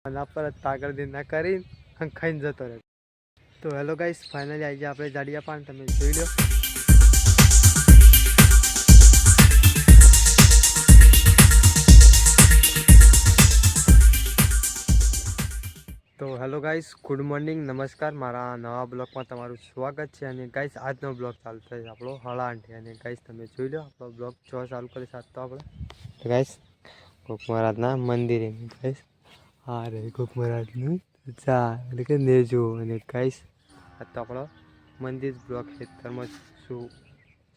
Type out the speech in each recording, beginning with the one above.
આના પર તાગળ દિન ના કરીને ખાઈને જતો રહે. તો હેલો ગાઈસ, ફાઇનલી આવી ગયા આપણે જાડિયા પાન. તમે જોઈ લો. તો હેલો ગાઈસ, ગુડ મોર્નિંગ, નમસ્કાર. મારા નવા બ્લોગમાં તમારું સ્વાગત છે. અને ગાઈસ આજનો બ્લોગ ચાલુ થાય આપણો 8:30. અને ગાઈસ તમે જોઈ લો આપણો બ્લોગ જો ચાલુ કરી શકતો આપણે. તો ગાઈસ કોક મહારાજના મંદિરે ગાઈસ આ રે કોક મહારાજનું ચા એટલે કે નેજો. અને ગાઈસ આ તો આપણો મંદિર બ્લોગ ખેતરમાં શું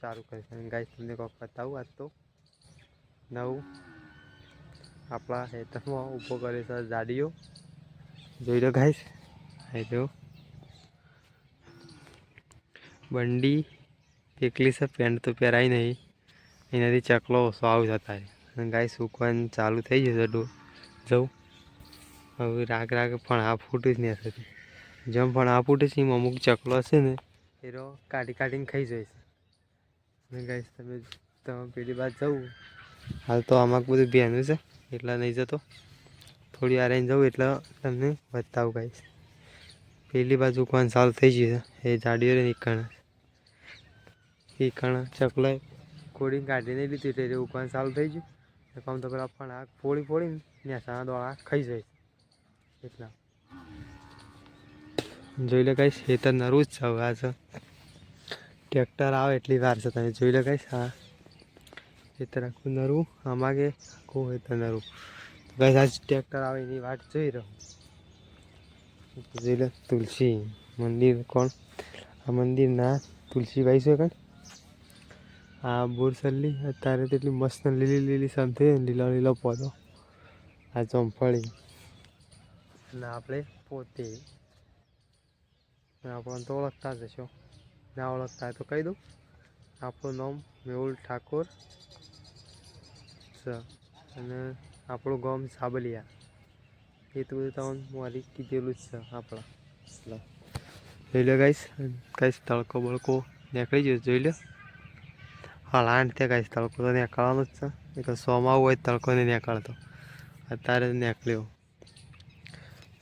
ચાલુ કરે છે. અને ગાઈસ તમને કોક બતાવું, આજ તો નવું આપણા ખેતરમાં ઊભો કરે છે જાડીઓ. જોઈ લો ગાઈસ, આ જો બંડી એકલી છે, પેન્ટ તો પહેરાય નહીં, એનાથી ચકલો ઓછો આવી જતા. અને ગાઈસ સુકવાનું ચાલુ થઈ જશે. જવું હવે રાગ પણ આ ફૂટ જ નહીં થતી. જેમ પણ આ ફૂટે છે એમ અમુક ચકલો હશે ને એ કાઢીને ખાઈ જાય છે. અને ગાઈસ તમે પેલી બાદ જવું, હાલ તો આમાં બધું બેનું છે એટલે નહીં જતો. થોડી વાર જવું એટલે તમને બતાવું ગાઈસ. પેલી બાજુ કોણ ચાલુ થઈ ગયું છે એ જાડીઓ નીકળ ચકલો કોડીને કાઢીને લીધી એટલે ઉકવાનું ચાલુ થઈ ગયું. કામ તો પેલા પણ આ ફોડીને નેસાના દોડા ખાઈ જાય એટલા. જોઈ લો ગાઈસ, ખેતર નરું જ છે. હવે આ છે ટ્રેક્ટર આવે એટલી વાર છે. તમે જોઈ લો ગાઈસ, હા ખેતર આખું નરું, આમાં કે આખું ખેતર નરું. ગાઈસ આજ ટ્રેક્ટર આવે એની વાટ જોઈ રહ્યો. જોઈ લો તુલસી મંદિર. કોણ આ મંદિરના તુલસીભાઈ છે કણ. આ બોરસલ્લી અત્યારે તેટલી મસ્ત લીલી સમથે લીલો પૌધો. આ ચોંફળી અને આપણે પોતે આપણને તો ઓળખતા જ હશો. ના ઓળખતા હોય તો કહી દઉં, આપણું નામ મેહુલ ઠાકોર છે. અને આપણું ગામ સાબલિયા. એ તો બધું તમને મારી કીધેલું જ છે આપણા. જોઈ લો ગાઈસ, તડકો બળકો નીકળી ગયો. જોઈ લો હલાણ ત્યાં ગાઈસ, તડકો તો નીકળવાનો જ છે. એ તો સોમાં હોય તડકો નહીં નીકળતો, અત્યારે નીકળ્યો.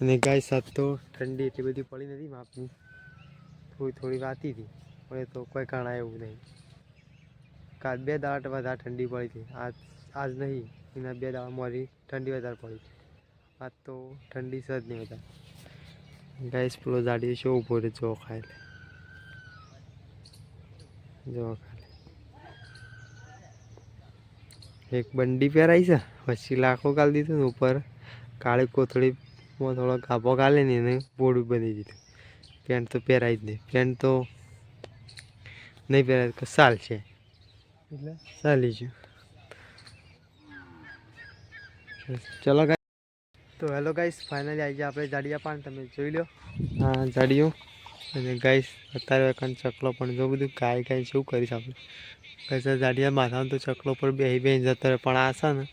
અને ગાઈસ આજ તો ઠંડી એટલી બધી પડી નથી માપની, થોડી વાતી હતી, પણ એ તો કોઈ કાણા એવું નહીં. કાલ 2 દાડા વધારે ઠંડી પડી હતી, આજ નહીં. એના 2 દાડા મોડી ઠંડી વધારે પડી હતી. આજ તો ઠંડી છે જ નહીં વધારે. ગાઈસ પેલો જાડી શું ઊભો રહે જો ખાય જો ખાલી એક બંડી પહેરાઈ છે, પછી લાખો ગાળી દીધું ને ઉપર કાળી કોથળીમાં થોડો કાપો ગાળે ને એને બોડું બની દીધું. પેન્ટ તો પહેરાય જ નહીં. પેન્ટ તો નહીં પહેરાય તો સાલ છે એટલે ચાલી ગયું. ચલો ગાઈસ, તો હેલો ગાઈસ, ફાઇનલી આવી ગયા આપણે જાડિયા પાન. તમે જોઈ લો હા જાડીઓ. અને ગાઈસ અત્યારે ચકલો પણ જો બધું ગાય શું કરીશ આપણે. ગાઈસ જાડિયા માથામાં તો ચકલો પર બેસી જતો રહે. પણ આ છે ને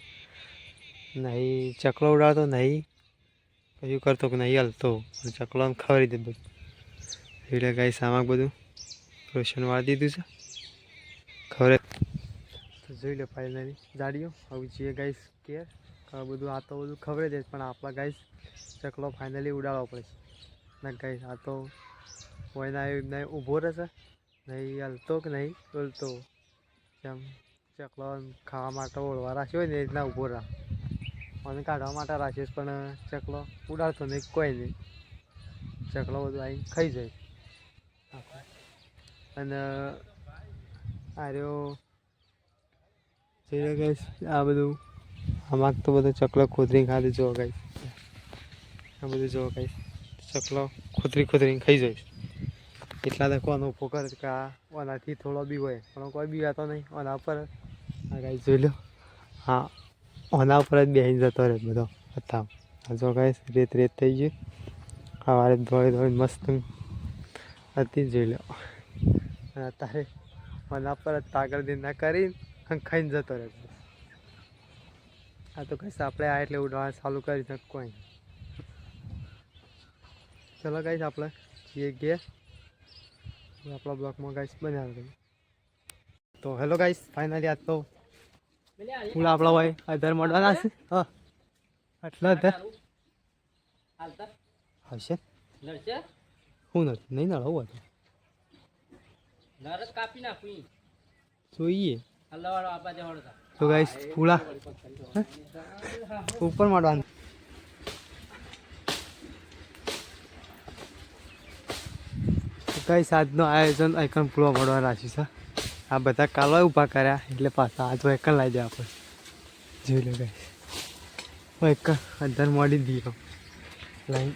નહીં ચકલો ઉડાડતો, નહીં કશું કરતો કે નહીં હલતો. ચકલોને ખવડી દે બધું. એટલે ગાઈસ આમાં બધું રોશન વાળી દીધું છે ખબર. તો જોઈ લો ફાઇનલી જાડીઓ. હવે છીએ ગાઈસ કેર બધું આ તો બધું ખબર દે, પણ આપણા ગાઈસ ચકલો ફાઇનલી ઉડાડવો પડશે. ના ગાઈસ આ તો કોઈના નહીં ઊભો રહેશે, નહીં હલતો કે નહીં ડોલતો. જેમ ચકલો ખાવા માટે ઓળવા રાખ્યો હોય ને એ રીતના ઊભો રહે. અને કાઢવા માટે રાખ્યો પણ ચકલો ઉડાડતો નહીં, કોઈ નહીં. ચકલો બધું આવી ખાઈ જાય. અને આ રહ્યો જોઈ ગાઈસ, આ બધું આમાં તો બધો ચકલો ખોદરીને ખાધું. જો ગાઈસ આ બધું જો ગાઈસ, ચકલો ખોદરીને ખાઈ જાય. એટલા તો કોનો ઉભો કરે કે આ ઓનાથી થોડો બી હોય, પણ કોઈ બી વાતો નહીં. ઓના ઉપર આ ગાઈસ જોઈ લો, હા ઓના ઉપર જ બેસીને જતો રહે બધો હતા. આ જો ગાઈસ રેત થઈ ગયું. આ વારે દોડી મસ્ત હતી. જોઈ લો અને અત્યારે ઓના પર જ તાગળ દિન ના કરીને ખાઈને જતો રહે. આ તો કઈ આપણે આ એટલે ઉડાડવા ચાલુ કરી શકે કોઈ. ચલો ગાઈસ આપણે જે ગયા આપણા બ્લોકમાં ગાઈસ બનાવી. તો હેલો ગાઈસ, ફાઇનલી આજ તો ફૂલ આપણા હોય અધર મળવાના છે. હા આટલા હશે હું નથી નહીં નળવું હતું જોઈએ તો ગાઈસ પૂળા ઉપર માંડવાનું ગાઈસ આજનો આયોજન એકન પૂળો મળવા રાખ્યું છે આ બધા કાલવા ઊભા કર્યા એટલે પાછા આજ એકન લાવી દે આપણે જોઈ લો ગાઈસ એક અંદર મોડી દીધો લાઈન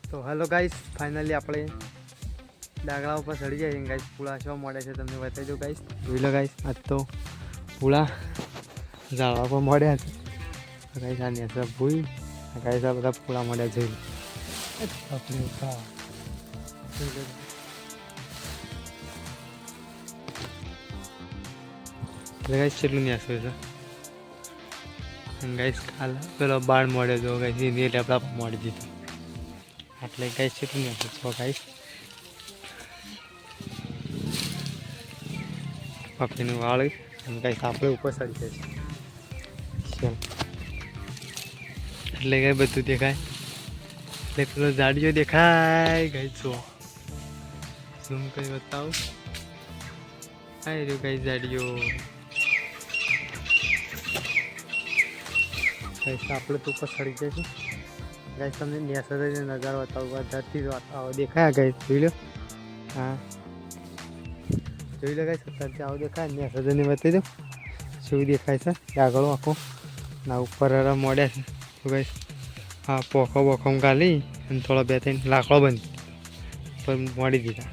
તો હેલો ગાઈસ ફાઇનલી આપણે ડાગલા ઉપર ચડી જાય ગાઈસ પૂળા શો મળે છે તમને બતાવી દો ગાઈસ જોઈ લો ગાઈસ આજ તો પૂળા ઝાડવા પર મળ્યા છે ગાઈસ આની અસર ભૂઈ ગાઈસ આ બધા પૂળા મળ્યા જોઈ લો આપણે ગાઈસ કેટલું ની અસર છે ગાઈસ કાલ પેલો બાળ મળ્યો તો ગાઈસ એની લેપડા પર મળી દીધો એટલે ગાઈસ કેટલું નહીં આપે છો ગાઈસ બાકીનું વાળી અને ગાઈસ આપણે ઉપર ચડી જાય છે એટલે ગાઈ બધું દેખાય એટલે પેલો ઝાડીઓ દેખાય ગાઈસ જો ઝૂમ કરી બતાવું આવી રહ્યું ગાઈસ ઝાડીઓ ગાઈસ આપણે તો ઉપર ચડી જાય છે ગાઈસ તમને નેસર નજારો બતાવું ધરતી આવો દેખાય ગાઈસ જોઈ લો હા જોઈ લો ગાઈસ અત્યારથી આવો દેખાય નેસરને બતાવી દો શું દેખાય છે આગળ આખો ના ઉપર મોડ્યા છે તો ગાઈસ હા પોખો બોખો ગાલી અને થોડા બે ત્રણ લાકડો બંધ પણ મોડી દીધા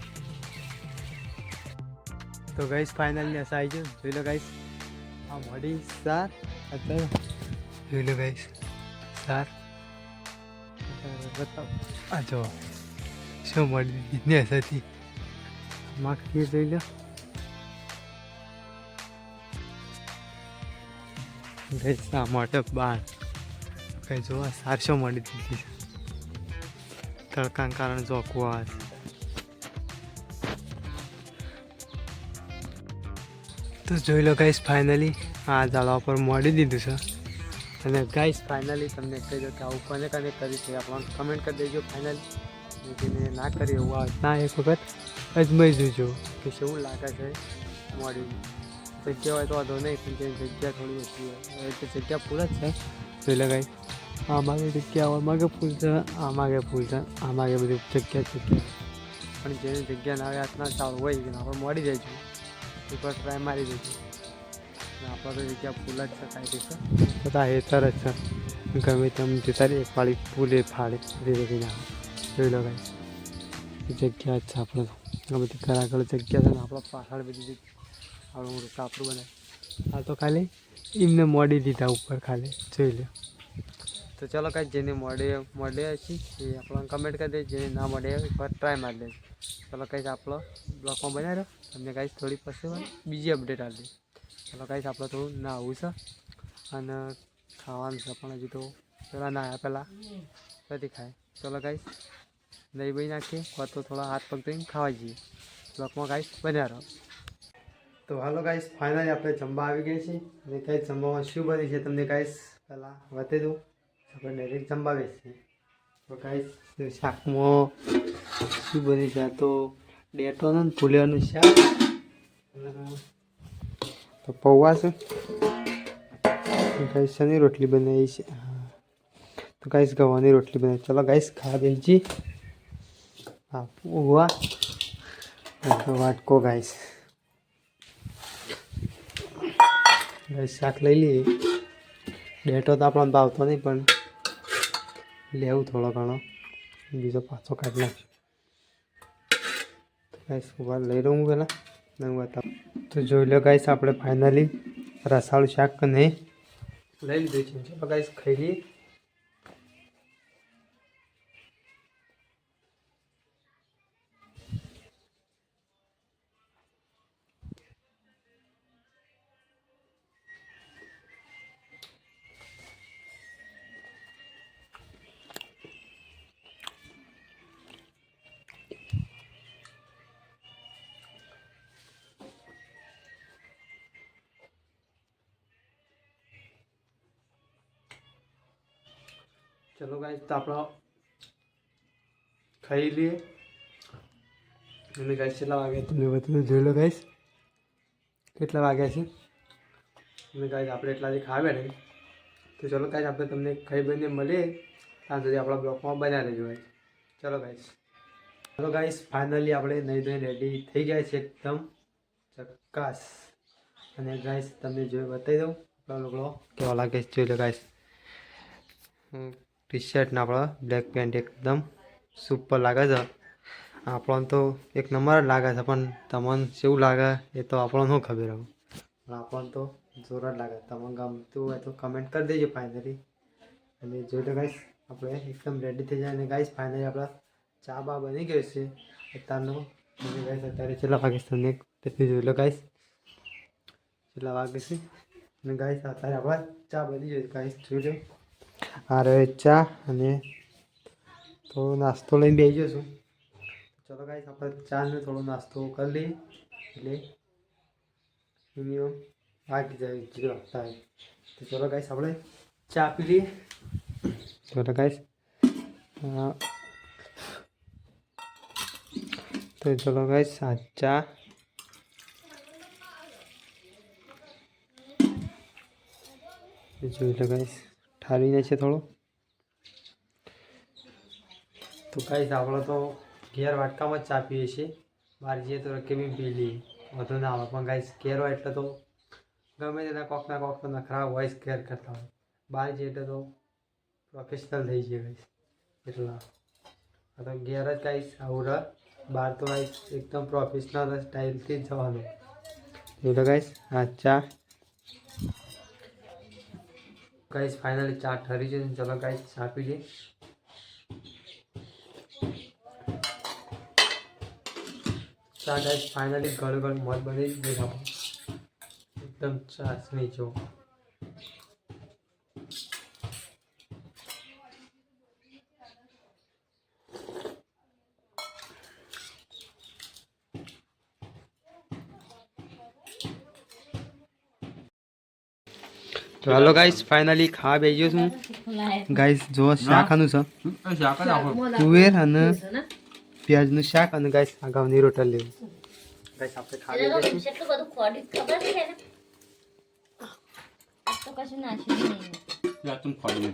તો ગાઈસ ફાઇનલ નેસ આવી ગયો જોઈ લો ગાઈસ આ મોડી સાર અત્યારે જોઈ લો ગાઈસ સાર બતાવો આ જો શું મળી બિઝનેસ હતી માખી જોઈ લો શા માટે બાર કઈ જોવા 400 મળી દીધી તડકાના કારણે જોકવા તો જોઈ લો ગાઈસ ફાઇનલી આ ઝાડવા પર મળી દીધું છે અને ગાઈસ ફાઇનલી તમને કહી દો કે આવું કોને કોને કરી છે આપણને કમેન્ટ કરી દેજો ફાઇનલી જેને ના કરી એવું ના એક વખત અજમાઈ જોજો કે કેવું લાગે છે મળી જગ્યા હોય તો વાંધો નહીં પણ તેની જગ્યા થોડી ઓછી હોય એટલે જગ્યા ફૂલ જ છે જોઈ લો ગાઈસ આમાં જગ્યા આમાં ફૂલ છે આમાં ફૂલ છે આમાં બધી જગ્યા પણ જેની જગ્યા ના આવે હાથના ચાલુ હોય કે આપણે મળી જાય છે એકવાર ટ્રાય મારી દઈશું આપણે તો જગ્યા ફૂલ જ છે કાંઈ બધા હેતર જ છે ગમે તેમ જતા રહી એક વાળી ફૂલે ફાળે ધીરે ધીરે આવે જોઈ લો ગાઈસ જગ્યા જ છે આપણે ગમે તે ઘર આગળ જગ્યા છે ને આપણે પાછળ બધી આપણું મોટું કાપડું બનાવે આ તો ખાલી એમને મોડી દીધા ઉપર ખાલી જોઈ લો તો ચાલો કાંઈ જેને મળે હશે એ આપણને કમેન્ટ કરી દે જેને ના મળે એકવાર ટ્રાય મારી દે ચાલો કાંઈક આપણો બ્લોગમાં બનાવી તમને કાંઈક થોડી પછી બીજી અપડેટ આવી ચાલો કાંઈક આપણે થોડું ના આવું છે અને ખાવાનું છે પણ હજી તો પેલા ના આવ્યા પહેલાં નથી ખાય ચાલો કાંઈક દહીં બહી નાખીએ અથવા તો થોડા હાથ પગ ધોઈને ખાવા જઈએ બ્લોગમાં કાંઈક બન્યા રહો તો હાલો ગાઈસ ફાઇનલી આપણે જમવા આવી ગઈ છીએ અને કાંઈ જમવામાં શું બની છે તમને ગાઈસ પહેલાં બતાવી દઉં આપણે ડાયરેક્ટ જમવા બેસીએ તો ગાઈસ શાકમાં શું બની છે તો ડેટોનું ફૂલિયાનું શાક તો પૌવા છે ગાઈસ શેની રોટલી બનાવી છે તો ગાઈસ ગવાની રોટલી બનાવી ચલો ગાઈસ ખાવા બેસી હા પૌવા વાટકો ગાઈસ શાક લઈ લઈએ ડેટો તો આપણને ભાવતો નહીં પણ લેવું થોડો ઘણો બીજો પાછો કાઢી નાખ્યો ગાઈસ ઉભા લઈ લઉં હું પહેલાં હું બતાવું તો જોઈ લો ગાઈસ આપણે ફાઇનલી રસાળું શાક નહીં લઈ લીધું છે ચલો ગાઈસ ખાઈ લઈએ चलो गाइस तो आप खाई लिए मैंने गाइस चला वागे तुमने बता जो लो गाइस કેટલા વાગ્યા છે મેં ગાઈસ આપણે એટલાથી ખાવ્યા નહીં તો ચલો ગાઈસ આપણે તમને ખાઈ બને મળીએ ત્યાં સુધી આપણા બ્લોગમાં બનાવી લેજો ગાઈસ ચલો ગાઈસ ફાઇનલી આપણે નહીં ધોઈને રેડી થઈ ગયા છે એકદમ ચક્કાસ અને ગાઈસ તમને જોઈ બતાવી દઉં આપણા લોકો કેવા લાગે છે જોઈ લો ગાઈસ ટી શર્ટ ને આપણા બ્લેક પેન્ટ એકદમ સુપર લાગે છે આપણને તો એક નંબર જ લાગે છે પણ તમને કેવું લાગે એ તો આપણને શું ખબર હવે પણ આપણને તો જોર જ લાગે તમને ગમતું હોય તો કમેન્ટ કરી દેજો ફાઇનલી અને જોઈ લો ગાઈસ આપણે એકદમ રેડી થઈ જાય અને ગાઈસ ફાઇનલી આપણા ચા બા બની ગયો છે અત્યારનો અને ગાઈસ અત્યારે છેલ્લા વાગે તમને તેથી જોઈ લો ગાઈસ છેલ્લા વાગે છે અને ગાઈસ અત્યારે આપણા ચા બની ગયો ગાઈસ જોઈ લો આ રહે ચા અને થોડો નાસ્તો લઈને બેસી ગયો છું ચલો ગાઈસ આપણે ચા ને થોડો નાસ્તો કરી લઈએ એટલે મિનિમમ વાગી જાય જેટલું વાગતા હોય તો ચલો ગાઈસ આપણે ચા પી લઈએ ચલો ગાઈસ તો ચલો ગાઈસ આ ચા જોઈ લો ગાઈસ ઠારીને છે થોડો તો ગાઈસ આપણે તો ઘેર વાટકામાં જ ચા પીએ છીએ બહાર જઈએ તો કેવી પી લઈએ વધુ ના આવે પણ ગાઈસ ઘેર હોય એટલે તો ગમે તેના કોક તો નખરા વોઇસ ઘેર કરતા હોય બહાર જઈએ એટલે તો પ્રોફેશનલ થઈ જઈએ ગાઈસ એટલા તો ઘેર જ ગાઈસ આવું રહ બહાર તો ગાઈસ એકદમ પ્રોફેશનલ સ્ટાઇલથી જ જવાનું એટલે ગાઈસ આ ચા ગાઈસ ફાઇનલી ચા ઠરી છે ચલો ગાઈસ ચા પી લઈએ ચા ગાઈસ ફાઇનલી ગળગળ મત બની ગઈ એકદમ ચાસણી જો તો હાલો ગાઈસ ફાઇનલી ખાવા બેસી ગયો છું ગાઈસ જો શાકાનું છે તુવેર અને પ્યાજનું શાક અને ગાઈસ આ ઘઉંની રોટલી લેવું ગાઈસ આપણે ખાવા બેસીશું એટલું બધું ખોડી ખબર છે ને તો કશું નાખ્યું નહીં યા તું ખોડી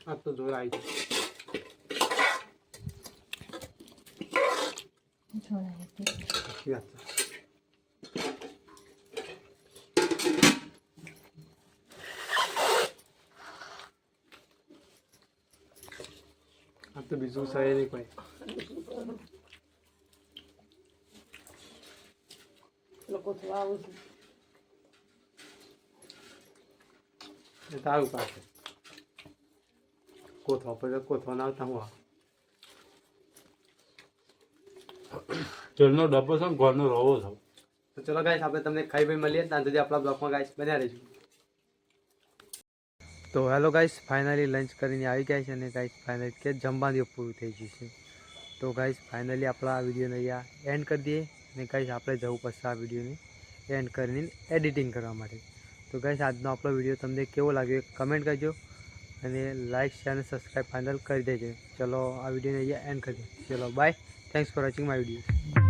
આ તો જોર આવી ગયું अब तो बिजू सही नहीं कोई લોકો તો આવું છે તારું પાસે કોથો પર કોથો ના આવતા હું તેલનો ડબ્બો છે ઘરનો રવો છે તો ચલો ગાઈસ આપણે તમને ખાઈ ભાઈ મળીએ ત્યાં સુધી આપણા બ્લોગમાં ગાઈસ બન્યા રહીશું તો હેલો ગાઈસ ફાઇનલી લંચ કરીને આવી ગયા છે અને ગાઈસ ફાઇનલી કે જમવાનું પૂરું થઈ ગયું છે તો ગાઈસ ફાઇનલી આપણા આ વિડીયોને અહીંયા એન્ડ કરી દઈએ અને ગાઈસ આપણે જવું પડશે આ વિડીયોને એન્ડ કરીને એડિટિંગ કરવા માટે તો ગાઈસ આજનો આપણો વિડીયો તમને કેવો લાગ્યો કમેન્ટ કરજો અને લાઇક શેર અને સબસ્ક્રાઈબ ફાઇનલ કરી દેજો ચલો આ વિડીયોને અહીંયા એન્ડ કરી દઈએ ચલો by thanks for watching my video